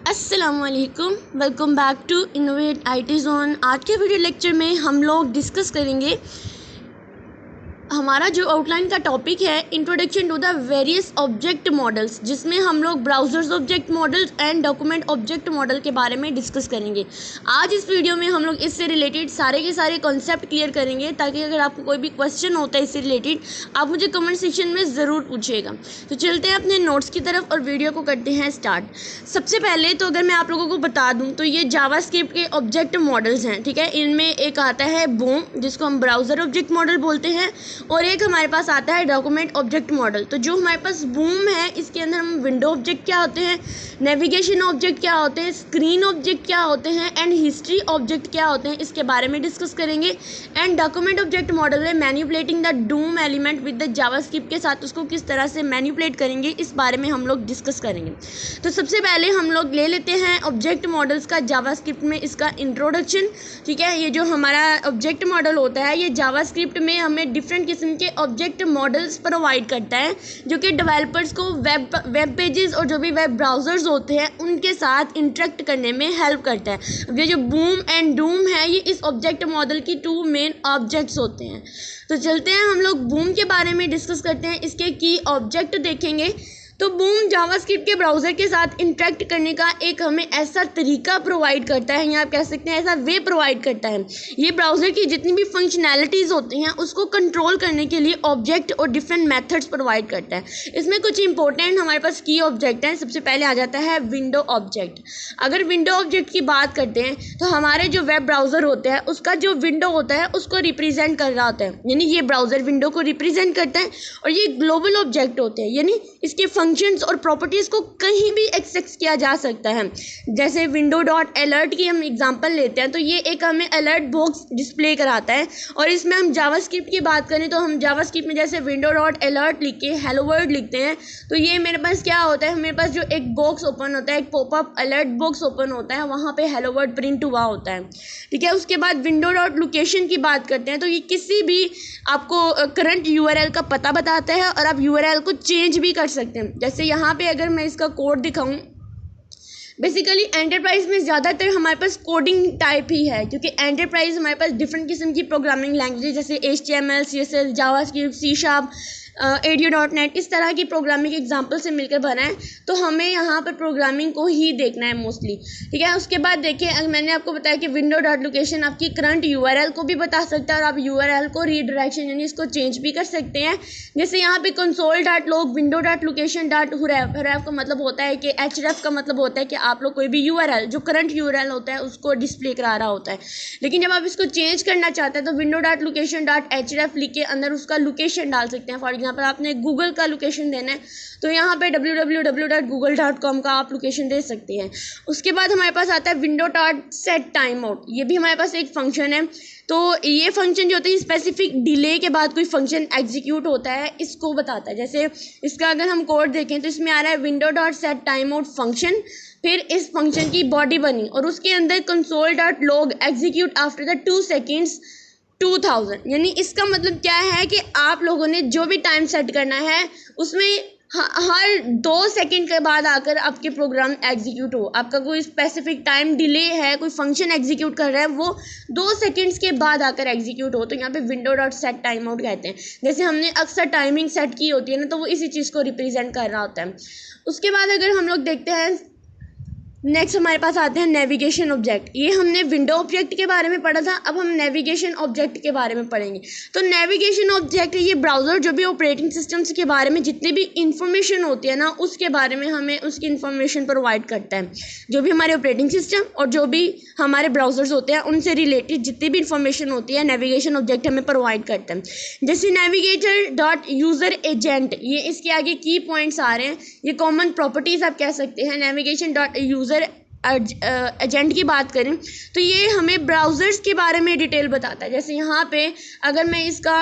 अस्सलामुअलैकुम, welcome back to Innovate IT zone. आज के वीडियो लेक्चर में हम लोग डिस्कस करेंगे हमारा जो आउटलाइन का टॉपिक है introduction to the various object models, जिसमें हम लोग browsers object models and document object model के बारे में डिस्कस करेंगे। आज इस वीडियो में हम लोग इससे रिलेटेड सारे के सारे कॉन्सेप्ट क्लियर करेंगे, ताकि अगर आपको कोई भी क्वेश्चन होता है इससे रिलेटेड आप मुझे कमेंट सेक्शन में ज़रूर पूछिएगा। तो चलते हैं अपने नोट्स की तरफ और वीडियो को करते हैं स्टार्ट। सबसे पहले तो अगर मैं आप लोगों को बता दूँ तो ये जावास्क्रिप्ट के ऑब्जेक्ट मॉडल्स हैं, ठीक है। इनमें एक आता है बूम, जिसको हम ब्राउज़र ऑब्जेक्ट मॉडल बोलते हैं, और एक हमारे पास आता है डॉक्यूमेंट ऑब्जेक्ट मॉडल। तो जो हमारे पास बूम है इसके अंदर हम विंडो ऑब्जेक्ट क्या होते हैं, नेविगेशन ऑब्जेक्ट क्या होते हैं, स्क्रीन ऑब्जेक्ट क्या होते हैं एंड हिस्ट्री ऑब्जेक्ट क्या होते हैं, इसके बारे में डिस्कस करेंगे। एंड डॉक्यूमेंट ऑब्जेक्ट मॉडल है manipulating the doom element with the JavaScript के साथ उसको किस तरह से मैनिपुलेट करेंगे, इस बारे में हम लोग डिस्कस करेंगे। तो सबसे पहले हम लोग ले लेते हैं ऑब्जेक्ट मॉडल्स का जावास्क्रिप्ट में इसका इंट्रोडक्शन, ठीक है। ये जो हमारा ऑब्जेक्ट मॉडल होता है ये जावास्क्रिप्ट में हमें डिफरेंट किस्म के ऑब्जेक्ट मॉडल्स प्रोवाइड करता है, जो कि डेवलपर्स को वेब पेजेस और जो भी वेब ब्राउजर्स होते हैं उनके साथ इंटरेक्ट करने में हेल्प करता है। अब ये जो बूम एंड डूम है ये इस ऑब्जेक्ट मॉडल की टू मेन ऑब्जेक्ट्स होते हैं। तो चलते हैं हम लोग बूम के बारे में डिस्कस करते हैं, इसके की ऑब्जेक्ट देखेंगे। तो बूम जावास्क्रिप्ट के ब्राउज़र के साथ इंटरेक्ट करने का एक हमें ऐसा तरीका प्रोवाइड करता है, या आप कह सकते हैं ऐसा वे प्रोवाइड करता है। ये ब्राउज़र की जितनी भी फंक्शनैलिटीज़ होती हैं उसको कंट्रोल करने के लिए ऑब्जेक्ट और डिफरेंट मेथड्स प्रोवाइड करता है। इसमें कुछ इंपॉर्टेंट हमारे पास की ऑब्जेक्ट हैं। सबसे पहले आ जाता है विंडो ऑब्जेक्ट। अगर विंडो ऑब्जेक्ट की बात करते हैं तो हमारे जो वेब ब्राउज़र होते हैं उसका जो विंडो होता है उसको रिप्रेजेंट कर रहा होता है, यानी ये ब्राउज़र विंडो को रिप्रेजेंट करता है। और ये ग्लोबल ऑब्जेक्ट होते हैं, यानी इसके फंक्शंस और प्रॉपर्टीज़ को कहीं भी एक्सेस किया जा सकता है। जैसे विंडो डॉट अलर्ट की हम एग्जांपल लेते हैं तो ये एक हमें अलर्ट बॉक्स डिस्प्ले कराता है। और इसमें हम जावास्क्रिप्ट की बात करें तो हम जावास्क्रिप्ट में जैसे विंडो डॉट अलर्ट लिख के हेलो वर्ल्ड लिखते हैं तो ये मेरे पास क्या होता है, मेरे पास जो एक बॉक्स ओपन होता है, एक पॉपअप अलर्ट बॉक्स ओपन होता है, वहाँ पे हेलो वर्ल्ड प्रिंट हुआ होता है, ठीक है। उसके बाद विंडो डॉट लोकेशन की बात करते हैं तो ये किसी भी आपको करंट यूआरएल का पता बताता है और आप यूआरएल को चेंज भी कर सकते हैं। जैसे यहाँ पे अगर मैं इसका कोड दिखाऊं, बेसिकली एंटरप्राइज में ज़्यादातर हमारे पास कोडिंग टाइप ही है, क्योंकि एंटरप्राइज हमारे पास डिफरेंट किस्म की प्रोग्रामिंग लैंग्वेज जैसे HTML, CSS, JavaScript, C#, ADO.NET इस तरह की प्रोग्रामिंग एग्जाम्पल से मिलकर बना है। तो हमें यहाँ पर प्रोग्रामिंग को ही देखना है मोस्टली, ठीक है। उसके बाद देखिए मैंने आपको बताया कि विंडो डॉट लोकेशन आपकी करंट यूआरएल को भी बता सकता है और आप यूआरएल को रीडायरेक्शन यानी इसको चेंज भी कर सकते हैं। जैसे यहाँ पे console dot log window dot location dot href का मतलब होता है कि href का मतलब होता है कि आप लोग कोई भी यूआरएल जो करंट यूआरएल होता है उसको डिस्प्ले करा रहा होता है। लेकिन जब आप इसको चेंज करना चाहते हैं तो window dot location dot href लिख के अंदर उसका लोकेशन डाल सकते हैं। फॉर एग्जाम्पल आपने गूगल का लोकेशन देना है तो यहाँ पे www.google.com का आप लोकेशन दे सकते हैं। उसके बाद हमारे पास आता है window dot set time out. ये भी हमारे पास एक फंक्शन है। तो ये फंक्शन जो होता है स्पेसिफिक डिले के बाद कोई फंक्शन एग्जीक्यूट होता है इसको बताता है। जैसे इसका अगर हम कोड देखें तो इसमें आ रहा है window dot set time out function, फिर इस फंक्शन की बॉडी बनी और उसके अंदर console dot log execute after the 2 seconds 2000, यानी इसका मतलब क्या है कि आप लोगों ने जो भी टाइम सेट करना है उसमें हर 2 सेकंड के बाद आकर आपके प्रोग्राम एग्जीक्यूट हो। आपका कोई स्पेसिफिक टाइम डिले है, कोई फंक्शन एग्जीक्यूट कर रहा है, वो 2 सेकंड्स के बाद आकर एग्जीक्यूट हो, तो यहाँ पे window dot set time out कहते हैं। जैसे हमने अक्सर टाइमिंग सेट की होती है ना, तो वो इसी चीज़ को रिप्रेजेंट कर रहा होता है। उसके बाद अगर हम लोग देखते हैं नेक्स्ट हमारे पास आते हैं नेविगेशन ऑब्जेक्ट। ये हमने विंडो ऑब्जेक्ट के बारे में पढ़ा था, अब हम नेविगेशन ऑब्जेक्ट के बारे में पढ़ेंगे। तो नेविगेशन ऑब्जेक्ट ये ब्राउज़र जो भी ऑपरेटिंग सिस्टम्स के बारे में जितनी भी इंफॉर्मेशन होती है ना उसके बारे में हमें उसकी इंफॉर्मेशन प्रोवाइड करता है। जो भी हमारे ऑपरेटिंग सिस्टम और जो भी हमारे ब्राउज़र्स होते हैं उनसे रिलेटेड जितनी भी इंफॉर्मेशन होती है नेविगेशन ऑब्जेक्ट हमें प्रोवाइड करता है। जैसे नेविगेटर डॉट यूज़र एजेंट, ये इसके आगे की पॉइंट्स आ रहे हैं, ये कॉमन प्रॉपर्टीज़ आप कह सकते हैं। नेविगेशन डॉट यूज़र एजेंट की बात करें तो ये हमें ब्राउज़र्स के बारे में डिटेल बताता है। जैसे यहाँ पे अगर मैं इसका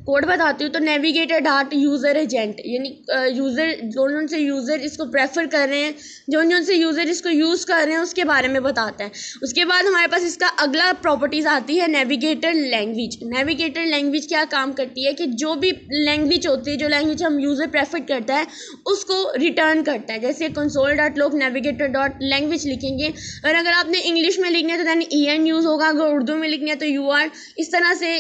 कोड बताती हूँ। तो नेविगेटर डॉट यूज़र एजेंट, यानी यूज़र जोन से यूज़र इसको प्रेफर कर रहे हैं, जोन से यूज़र इसको यूज़ कर रहे हैं उसके बारे में बताता है। उसके बाद हमारे पास इसका अगला प्रॉपर्टीज़ आती है नेविगेटर लैंग्वेज। नेविगेटर लैंग्वेज क्या काम करती है कि जो भी लैंग्वेज होती है, जो लैंग्वेज हम यूज़र प्रेफर करता है उसको रिटर्न करता है। जैसे console dot log navigator dot language लिखेंगे, और अगर आपने इंग्लिश में लिखना है तो दैन EN यूज़ होगा, अगर उर्दू में लिखना है तो UR इस तरह से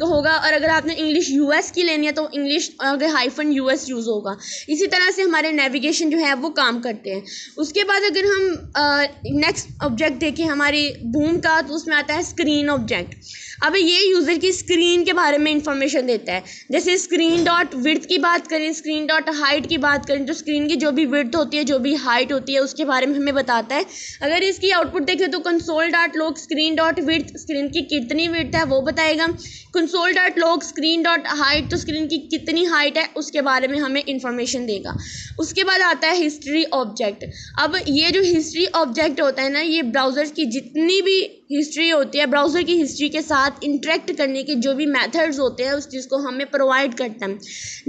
होगा, और अगर आपने इंग्लिश US की लेनी है तो इंग्लिश अगर -US यूज़ होगा। इसी तरह से हमारे नेविगेशन जो है वो काम करते हैं। उसके बाद अगर हम नेक्स्ट ऑब्जेक्ट देखें हमारी बूम का, तो उसमें आता है स्क्रीन ऑब्जेक्ट। अब ये यूज़र की स्क्रीन के बारे में इंफॉर्मेशन देता है। जैसे स्क्रीन डॉट विड्थ की बात करें, स्क्रीन डॉट हाइट की बात करें, तो स्क्रीन की जो भी विड्थ होती है, जो भी हाइट होती है, उसके बारे में हमें बताता है। अगर इसकी आउटपुट देखें तो console dot log screen dot width, screen की कितनी विड्थ है वो बताएगा। Console dot log screen dot height, तो स्क्रीन की कितनी हाइट है उसके बारे में हमें इंफॉर्मेशन देगा। उसके बाद आता है हिस्ट्री ऑब्जेक्ट। अब ये जो हिस्ट्री ऑब्जेक्ट होता है ना, ये ब्राउज़र की जितनी भी हिस्ट्री होती है, ब्राउज़र की हिस्ट्री के साथ इंटरेक्ट करने के जो भी मेथड्स होते हैं उस चीज़ को हमें प्रोवाइड करता है।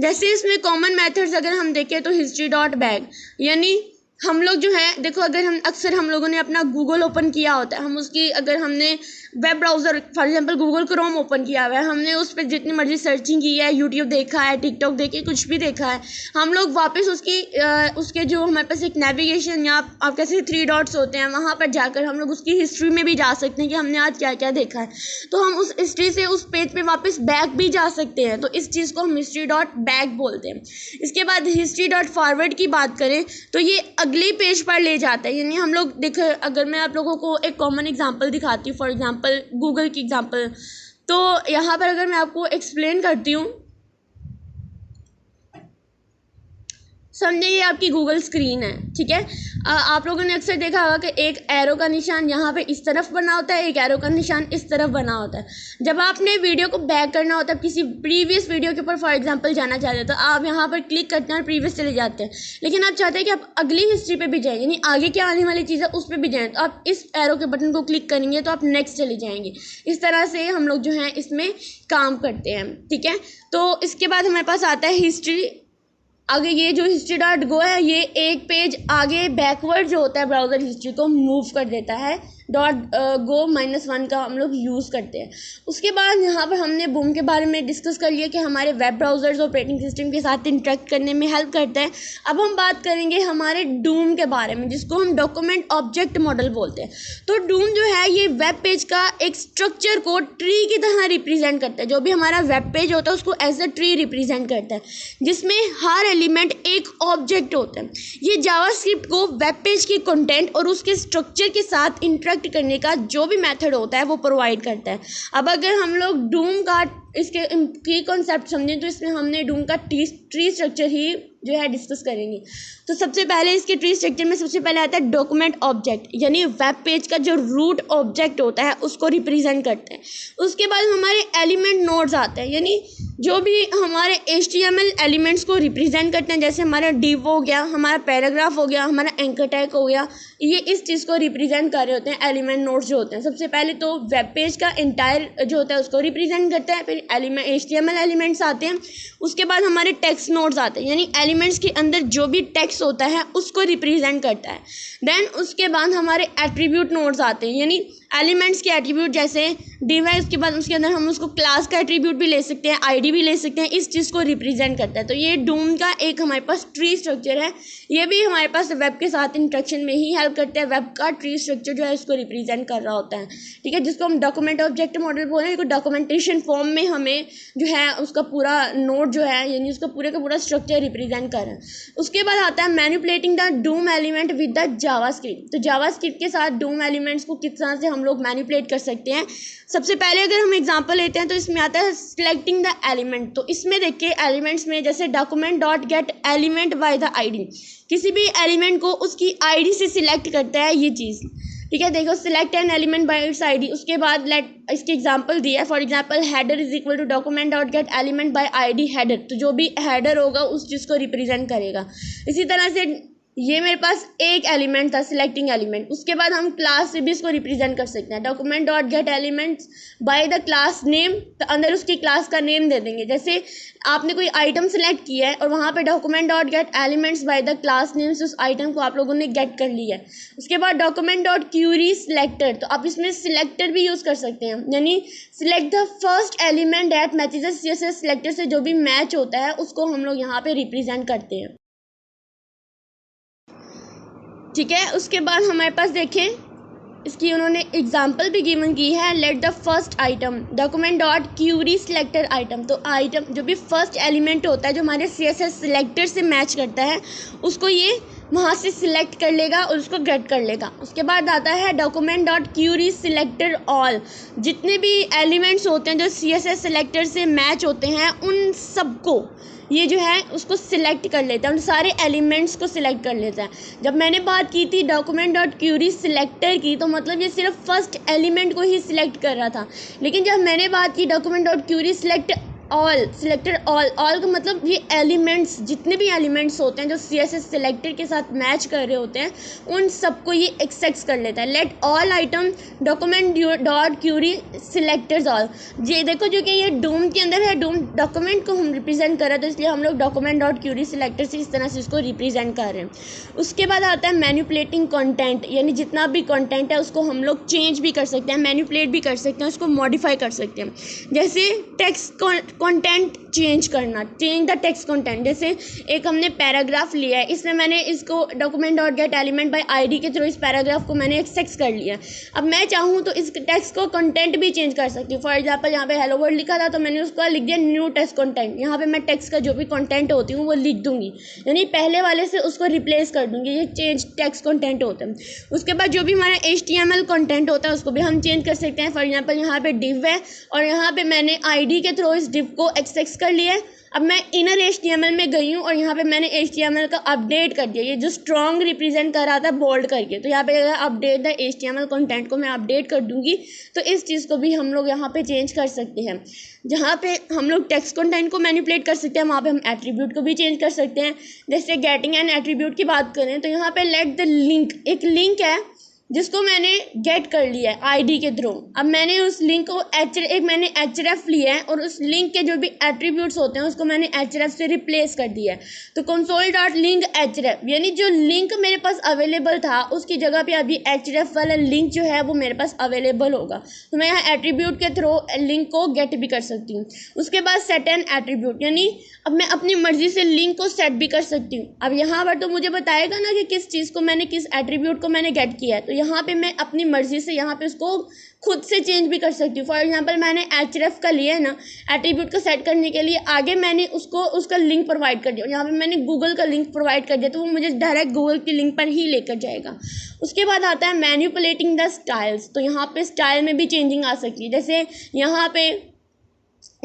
जैसे इसमें कॉमन मेथड्स अगर हम देखें तो हिस्ट्री डॉट बैग, यानी हम लोग जो है देखो, अगर हम लोगों ने अपना गूगल ओपन किया होता है, हम उसकी अगर हमने web browser for example Google Chrome open किया हुआ है, हमने उस पर जितनी मर्जी सर्चिंग की है, यूट्यूब देखा है, टिकटॉक देखी, कुछ भी देखा है, हम लोग वापस उसके जो हमारे पास एक नेविगेशन या आप कैसे 3 डॉट्स होते हैं, वहाँ पर जाकर हम लोग उसकी हिस्ट्री में भी जा सकते हैं कि हमने आज क्या क्या देखा है। तो हम उस हिस्ट्री से उस पेज पर वापस बैक भी जा सकते हैं। तो इस चीज़ को हम हिस्ट्री डॉट बैक बोलते हैं। इसके बाद हिस्ट्री डॉट फॉरवर्ड की बात करें तो ये अगले पेज पर ले जाता है। यानी हम लोग देखो, अगर मैं आप लोगों को एक कॉमन एग्जांपल दिखाती हूँ, फॉर एग्जांपल गूगल की एग्जांपल, तो यहाँ पर अगर मैं आपको एक्सप्लेन करती हूँ, समझे ये आपकी गूगल स्क्रीन है, ठीक है। आप लोगों ने अक्सर देखा होगा कि एक एरो का निशान यहाँ पे इस तरफ बना होता है, एक एरो का निशान इस तरफ बना होता है। जब आपने वीडियो को बैक करना होता है, किसी प्रीवियस वीडियो के ऊपर फॉर एग्जांपल जाना चाहते हैं, तो आप यहाँ पर क्लिक करते हैं और प्रीवियस चले जाते हैं। लेकिन आप चाहते हैं कि आप अगली हिस्ट्री पे भी जाएँ, यानी आगे क्या आने वाली चीज़ है उस पर भी जाएँ, तो आप इस एरो के बटन को क्लिक करेंगे तो आप नेक्स्ट चले जाएंगे। इस तरह से हम लोग जो है इसमें काम करते हैं, ठीक है। तो इसके बाद हमारे पास आता है हिस्ट्री। आगे ये जो हिस्ट्री डॉट गो है, ये एक पेज आगे बैकवर्ड जो होता है ब्राउज़र हिस्ट्री को मूव कर देता है। .go -1 का हम लोग यूज़ करते हैं। उसके बाद यहाँ पर हमने बूम के बारे में डिस्कस कर लिया कि हमारे वेब ब्राउज़र्स ऑपरेटिंग सिस्टम के साथ इंटरेक्ट करने में हेल्प करता है। अब हम बात करेंगे हमारे डूम के बारे में, जिसको हम डॉक्यूमेंट ऑब्जेक्ट मॉडल बोलते हैं। तो डूम जो है ये वेब पेज का एक स्ट्रक्चर को ट्री की तरह रिप्रेजेंट करता है। जो भी हमारा वेब पेज होता है उसको एज अ ट्री रिप्रेजेंट करता है, जिसमें हर एलिमेंट एक ऑब्जेक्ट होता है। ये जावास्क्रिप्ट को वेब पेज के कंटेंट और उसके स्ट्रक्चर के साथ इंटरेक्ट करने का जो भी मेथड होता है वो प्रोवाइड करता है। अब अगर हम लोग डूम का इसके की कॉन्सेप्ट समझें तो इसमें हमने डूम का ट्री स्ट्रक्चर ही जो है डिस्कस करेंगे। तो सबसे पहले इसके ट्री स्ट्रक्चर में सबसे पहले आता है डॉक्यूमेंट ऑब्जेक्ट, यानी वेब पेज का जो रूट ऑब्जेक्ट होता है उसको रिप्रेजेंट करते हैं। उसके बाद हमारे एलिमेंट नोड्स आते हैं, यानी जो भी हमारे HTML एलिमेंट्स को रिप्रेजेंट करते हैं, जैसे हमारा डिव हो गया, हमारा पैराग्राफ हो गया, हमारा एंकर टैग हो गया, ये इस चीज़ को रिप्रेजेंट कर रहे होते हैं एलिमेंट नोड्स जो होते हैं। सबसे पहले तो वेब पेज का एंटायर जो होता है उसको रिप्रेजेंट करता है, फिर HTML एलिमेंट्स आते हैं। उसके बाद हमारे टेक्स्ट नोड्स आते हैं, यानी एलिमेंट्स के अंदर जो भी टेक्स्ट होता है उसको रिप्रेजेंट करता है। देन उसके बाद हमारे एट्रीब्यूट नोड्स आते हैं, यानी एलिमेंट्स के एट्रीब्यूट जैसे डिव है, उसके बाद उसके अंदर हम उसको क्लास का एट्रीब्यूट भी ले सकते हैं, ID भी ले सकते हैं, इस चीज़ को रिप्रेजेंट करता है। तो ये डूम का एक हमारे पास ट्री स्ट्रक्चर है। ये भी हमारे पास वेब के साथ इंटरेक्शन में ही हेल्प करता है। वेब का ट्री स्ट्रक्चर जो है उसको रिप्रेजेंट कर रहा होता है, ठीक है, जिसको हम डॉक्यूमेंट ऑब्जेक्ट मॉडल बोल रहे हैं। डॉक्यूमेंटेशन फॉर्म में हमें जो है उसका पूरा नोड जो है, यानी उसका पूरे का पूरा स्ट्रक्चर रिप्रेजेंट कर रहा है। उसके बाद आता है manipulating the doom element with the JavaScript. तो जावास्क्रिप्ट के साथ डूम एलिमेंट्स को किस तरह से हम लोग मैनिपुलेट कर सकते हैं। सबसे पहले अगर हम एग्जांपल लेते हैं तो इसमें आता है सिलेक्टिंग द एलिमेंट। तो इसमें देखिए एलिमेंट्स में जैसे document dot get element by the ID, किसी भी एलिमेंट को उसकी ID से सिलेक्ट करता है ये चीज़, ठीक है। देखो select an element by its ID। उसके बाद इसके एग्जांपल दिया है, for example header is equal to document dot get element by ID header. तो जो भी हेडर होगा उस चीज़ को रिप्रेजेंट करेगा। इसी तरह से ये मेरे पास एक एलिमेंट था, सिलेक्टिंग एलिमेंट। उसके बाद हम क्लास से भी इसको रिप्रेजेंट कर सकते हैं। Document dot gate elements by the class name, तो अंदर उसकी क्लास का नेम दे देंगे। जैसे आपने कोई आइटम सेलेक्ट किया है और वहाँ पे document dot gate elements by the class name से उस आइटम को आप लोगों ने गेट कर लिया है। उसके बाद डॉक्यूमेंट डॉट क्यूरी सिलेक्टर, तो आप इसमें सिलेक्टर भी यूज़ कर सकते हैं, यानी select the first element that matches the CSS selector से जो भी मैच होता है उसको हम लोग यहाँ पे रिप्रेजेंट करते हैं। ठीक है, उसके बाद हमारे पास देखें इसकी उन्होंने एग्जाम्पल भी गिवन की है। Let the first item document dot Curie selector item, तो आइटम जो भी फर्स्ट एलिमेंट होता है जो हमारे CSS सिलेक्टर से मैच करता है उसको ये वहाँ से सिलेक्ट कर लेगा और उसको गेट कर लेगा। उसके बाद आता है document dot Curie selector all, जितने भी एलिमेंट्स होते हैं जो CSS सिलेक्टर से मैच होते हैं उन सबको ये जो है उसको सिलेक्ट कर लेता है, उन सारे एलिमेंट्स को सिलेक्ट कर लेता है। जब मैंने बात की थी डॉक्यूमेंट डॉट क्यूरी सिलेक्टर की, तो मतलब ये सिर्फ फर्स्ट एलिमेंट को ही सिलेक्ट कर रहा था, लेकिन जब मैंने बात की document dot Curie select all, selector all का मतलब ये एलिमेंट्स, जितने भी एलिमेंट्स होते हैं जो CSS सिलेक्टर के साथ मैच कर रहे होते हैं उन सबको ये एक्सेस कर लेता है। Let all item document dot Curie selectors all, ये देखो जो कि ये डोम के अंदर है, डोम डॉक्यूमेंट को हम रिप्रेजेंट कर रहे हैं तो इसलिए हम लोग डॉक्यूमेंट डॉट क्यूरी सिलेक्टर से इस तरह से इसको रिप्रेजेंट कर रहे हैं। उसके बाद आता है मैनिपुलेटिंग कंटेंट, यानी जितना भी कंटेंट है उसको हम लोग चेंज भी कर सकते हैं, मैनिपुलेट भी कर सकते हैं, उसको मॉडिफाई कर सकते हैं। जैसे टेक्स्ट कंटेंट चेंज करना, चेंज द टेक्स्ट कंटेंट। जैसे एक हमने पैराग्राफ लिया है, इसमें मैंने इसको document dot get element by ID के थ्रू इस पैराग्राफ को मैंने एक्सेस कर लिया। अब मैं चाहूँ तो इस टेक्स्ट को कंटेंट भी चेंज कर सकती हूँ। फॉर एग्जाम्पल यहाँ पे हेलो वर्ल्ड लिखा था तो मैंने उसको लिख दिया न्यू टेक्स्ट कंटेंट। यहाँ पे मैं टेक्स्ट का जो भी कंटेंट होती हूँ वो लिख दूंगी, यानी पहले वाले से उसको रिप्लेस कर दूंगी। ये चेंज टेक्स्ट कंटेंट होता है। उसके बाद जो भी हमारा HTML कंटेंट होता है उसको भी हम चेंज कर सकते हैं। फॉर एग्जाम्पल यहाँ पे डिव है और यहाँ पे मैंने ID के थ्रू इस डिव को एक्सेस कर लिया है। अब मैं इनर HTML में गई हूँ और यहाँ पे मैंने HTML का अपडेट कर दिया, ये जो स्ट्रॉन्ग रिप्रेजेंट कर रहा था बोल्ड करके, तो यहाँ पे अपडेट द HTML कंटेंट को मैं अपडेट कर दूंगी। तो इस चीज़ को भी हम लोग यहाँ पे चेंज कर सकते हैं। जहाँ पे हम लोग टेक्स्ट कंटेंट को मैनिपुलेट कर सकते हैं वहाँ पे हम एट्रीब्यूट को भी चेंज कर सकते हैं। जैसे गेटिंग एन एट्रीब्यूट की बात करें तो यहाँ पे लेट द लिंक, एक लिंक है जिसको मैंने गेट कर लिया है ID के थ्रू। अब मैंने उस लिंक को मैंने href लिया है और उस लिंक के जो भी एट्रीब्यूट्स होते हैं उसको मैंने href से रिप्लेस कर दिया है। तो कंसोल डॉट लिंक href, यानी जो लिंक मेरे पास अवेलेबल था उसकी जगह पे अभी href वाला लिंक जो है वो मेरे पास अवेलेबल होगा। तो मैं यहाँ एट्रीब्यूट के थ्रू लिंक को गेट भी कर सकती हूँ। उसके बाद सेट एन एट्रीब्यूट, यानी अब मैं अपनी मर्जी से लिंक को सेट भी कर सकती हूँ। अब यहाँ पर तो मुझे बताएगा ना कि किस चीज़ को मैंने, किस एट्रीब्यूट को मैंने गेट किया है, तो यहाँ पे मैं अपनी मर्जी से यहाँ पे उसको खुद से चेंज भी कर सकती हूँ। फॉर एग्जांपल मैंने href का लिया है ना एट्रीब्यूट को सेट करने के लिए, आगे मैंने उसको उसका लिंक प्रोवाइड कर दिया, यहाँ पे मैंने गूगल का लिंक प्रोवाइड कर दिया तो वो मुझे डायरेक्ट गूगल की लिंक पर ही लेकर जाएगा। उसके बाद आता है मैनिपुलेटिंग द स्टाइल्स, तो यहाँ पे स्टाइल में भी चेंजिंग आ सकती है। जैसे यहाँ पे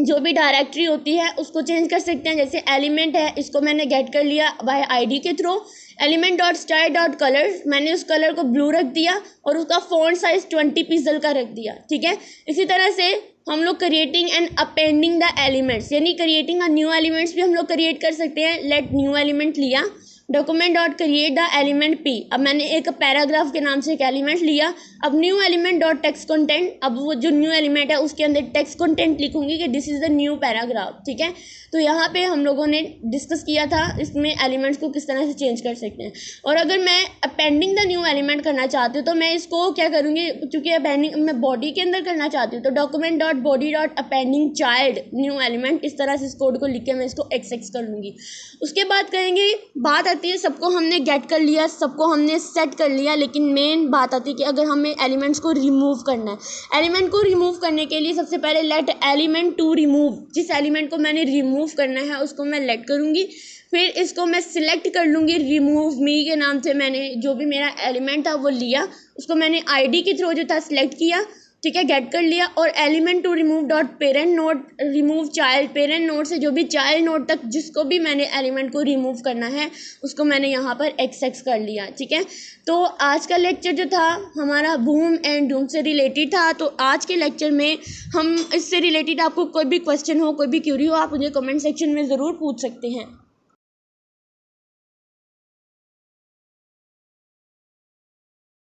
जो भी डायरेक्टरी होती है उसको चेंज कर सकते हैं। जैसे एलिमेंट है, इसको मैंने गेट कर लिया बाय ID के through. Element dot style dot colour, मैंने उस कलर को ब्लू रख दिया और उसका फॉन्ट साइज 20 पिक्सल का रख दिया। ठीक है, इसी तरह से हम लोग creating and appending the elements, यानी क्रिएटिंग अ न्यू एलिमेंट्स भी हम लोग क्रिएट कर सकते हैं। लेट न्यू एलिमेंट लिया, document dot create the element P, अब मैंने एक पैराग्राफ के नाम से एक एलिमेंट लिया। अब new element dot text content, अब वो जो न्यू एलिमेंट है उसके अंदर टेक्स्ट कंटेंट लिखूंगी कि this is the new paragraph. ठीक है, तो यहाँ पे हम लोगों ने डिस्कस किया था इसमें एलिमेंट्स को किस तरह से चेंज कर सकते हैं। और अगर मैं अपेंडिंग द न्यू एलिमेंट करना चाहती हूँ तो मैं इसको क्या करूँगी, क्योंकि अपेंडिंग मैं बॉडी के अंदर करना चाहती हूँ तो document dot body dot appending child new element, इस तरह से इस कोड को लिख के मैं इसको एक्सेस कर लूँगी। उसके बाद कहेंगे, बात आती है सबको हमने गेट कर लिया, सबको हमने सेट कर लिया, लेकिन मेन बात आती है कि अगर हमें एलिमेंट्स को रिमूव करना है। एलिमेंट को रिमूव करने के लिए सबसे पहले लेट एलिमेंट टू रिमूव, जिस एलिमेंट को मैंने रिमूव करना है उसको मैं लेट करूँगी। फिर इसको मैं सिलेक्ट कर लूँगी, रिमूव मी के नाम से मैंने जो भी मेरा एलिमेंट था वो लिया, उसको मैंने ID के थ्रू जो था सिलेक्ट किया। ठीक है, गेट कर लिया। और element to remove dot parent node remove child, parent node से जो भी चाइल्ड नोड तक जिसको भी मैंने एलिमेंट को रिमूव करना है उसको मैंने यहाँ पर एक्सेस कर लिया। ठीक है, तो आज का लेक्चर जो था हमारा बूम एंड डूम से रिलेटेड था। तो आज के लेक्चर में हम इससे रिलेटेड आपको कोई भी क्वेश्चन हो, कोई भी क्यूरी हो, आप मुझे कमेंट सेक्शन में ज़रूर पूछ सकते हैं।